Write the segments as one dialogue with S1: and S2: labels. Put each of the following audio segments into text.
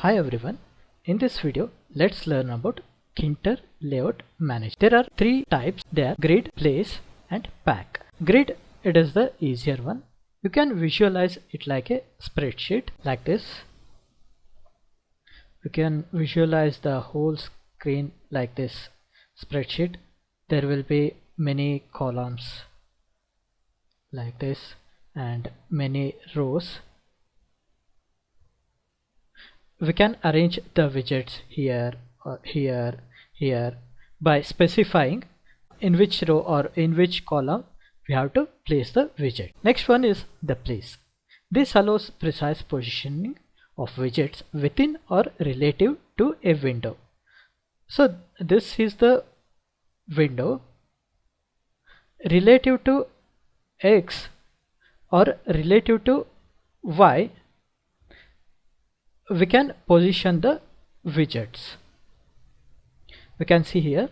S1: Hi everyone, in this video let's learn about Tkinter layout manager. There are three types. They are grid, place and pack. Grid, it is the easier one. You can visualize it like a spreadsheet like this. You can visualize the whole screen like this spreadsheet. There will be many columns like this and many rows. We can arrange the widgets here or here by specifying in which row or in which column we have to place the widget. Next one is the place. This allows precise positioning of widgets within or relative to a window. So this is the window relative to X or relative to Y. We can position the widgets. We can see here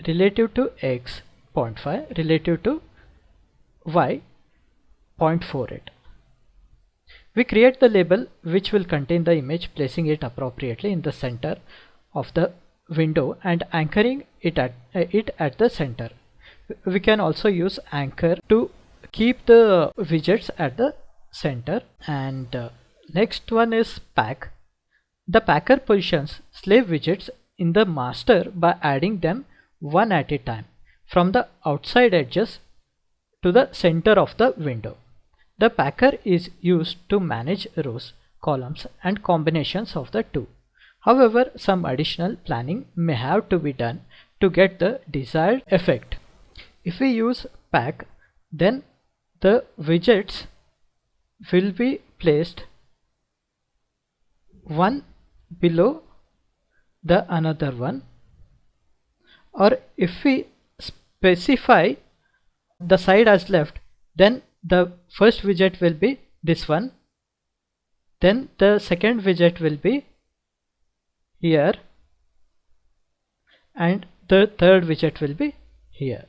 S1: relative to X 0.5, relative to Y 0.48. We create the label which will contain the image, placing it appropriately in the center of the window and anchoring it at the center. We can also use anchor to keep the widgets at the center. And next one is pack. The packer positions slave widgets in the master by adding them one at a time from the outside edges to the center of the window. The packer is used to manage rows, columns and combinations of the two. However, some additional planning may have to be done to get the desired effect. If we use pack, then the widgets will be placed one below the another one, or if we specify the side as left, then the first widget will be this one, then the second widget will be here and the third widget will be here.